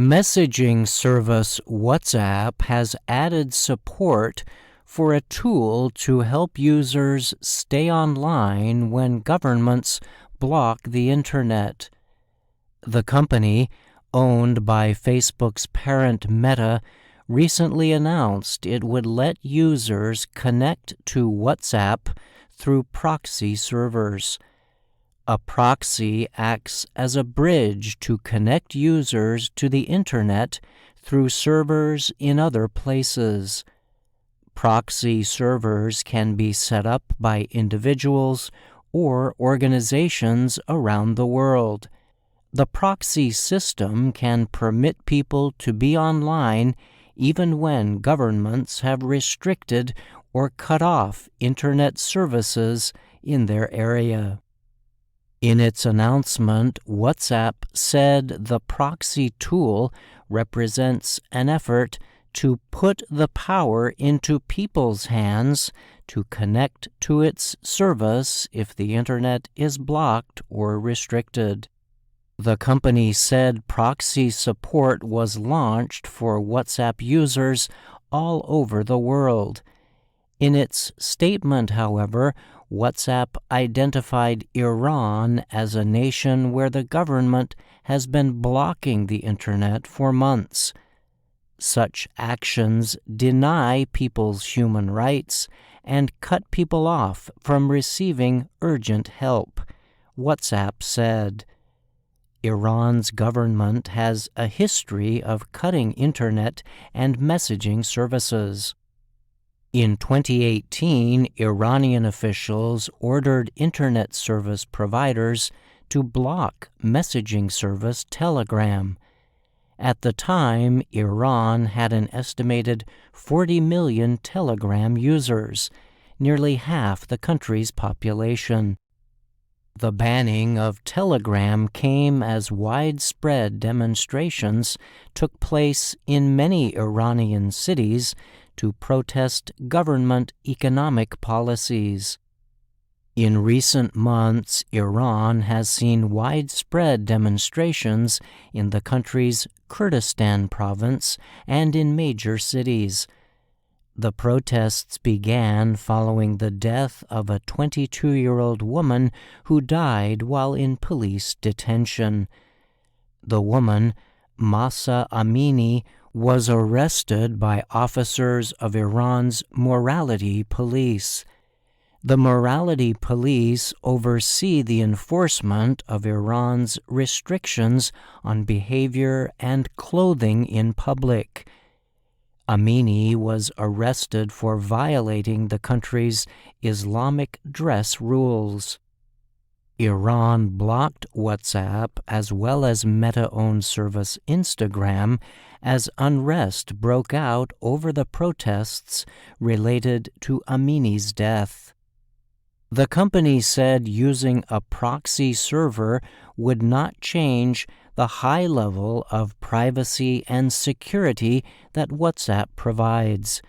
Messaging service WhatsApp has added support for a tool to help users stay online when governments block the internet. The company, owned by Facebook's parent Meta, recently announced it would let users connect to WhatsApp through proxy servers. A proxy acts as a bridge to connect users to the internet through servers in other places. Proxy servers can be set up by individuals or organizations around the world. The proxy system can permit people to be online even when governments have restricted or cut off internet services in their area. In its announcement, WhatsApp said the proxy tool represents an effort to put the power into people's hands to connect to its service if the internet is blocked or restricted. The company said proxy support was launched for WhatsApp users all over the world. In its statement, however, WhatsApp identified Iran as a nation where the government has been blocking the internet for months. Such actions deny people's human rights and cut people off from receiving urgent help, WhatsApp said. Iran's government has a history of cutting internet and messaging services. In 2018, Iranian officials ordered internet service providers to block messaging service Telegram. At the time, Iran had an estimated 40 million Telegram users, nearly half the country's population. The banning of Telegram came as widespread demonstrations took place in many Iranian cities to protest government economic policies. In recent months, Iran has seen widespread demonstrations in the country's Kurdistan province and in major cities. The protests began following the death of a 22-year-old woman who died while in police detention. The woman, Mahsa Amini, was arrested by officers of Iran's morality police. The morality police oversee the enforcement of Iran's restrictions on behavior and clothing in public. Amini was arrested for violating the country's Islamic dress rules. Iran blocked WhatsApp as well as Meta-owned service Instagram as unrest broke out over the protests related to Amini's death. The company said using a proxy server would not change the high level of privacy and security that WhatsApp provides.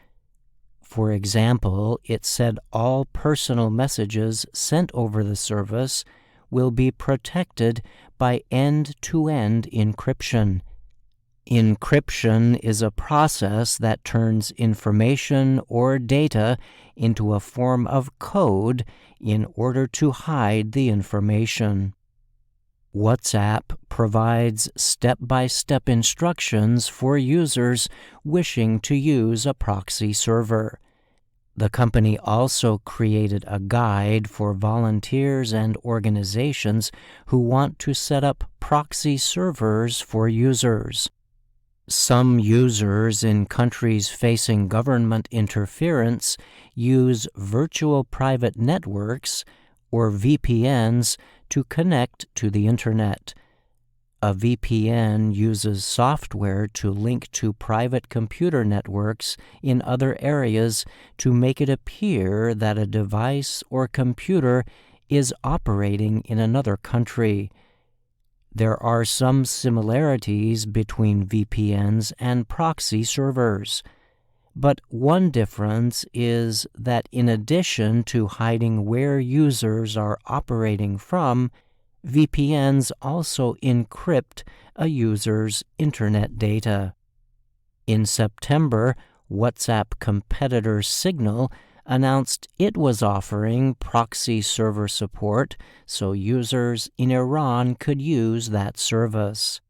For example, it said all personal messages sent over the service will be protected by end-to-end encryption. Encryption is a process that turns information or data into a form of code in order to hide the information. WhatsApp provides step-by-step instructions for users wishing to use a proxy server. The company also created a guide for volunteers and organizations who want to set up proxy servers for users. Some users in countries facing government interference use virtual private networks, or VPNs, to connect to the internet. A VPN uses software to link to private computer networks in other areas to make it appear that a device or computer is operating in another country. There are some similarities between VPNs and proxy servers, but one difference is that in addition to hiding where users are operating from, VPNs also encrypt a user's internet data. In September, WhatsApp competitor Signal announced it was offering proxy server support so users in Iran could use that service.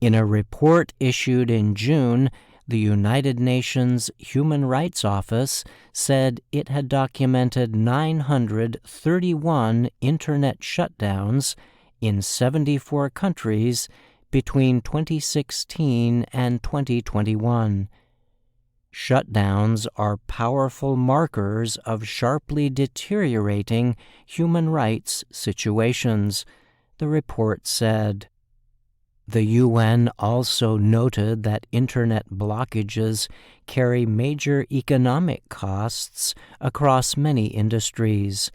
In a report issued in June, the United Nations Human Rights Office said it had documented 931 internet shutdowns in 74 countries between 2016 and 2021. Shutdowns are powerful markers of sharply deteriorating human rights situations, the report said. The UN also noted that internet blockages carry major economic costs across many industries.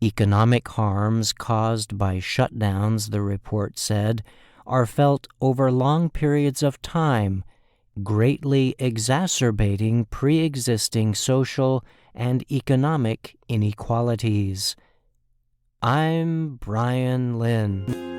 Economic harms caused by shutdowns, the report said, are felt over long periods of time, greatly exacerbating pre-existing social and economic inequalities. I'm Brian Lynn.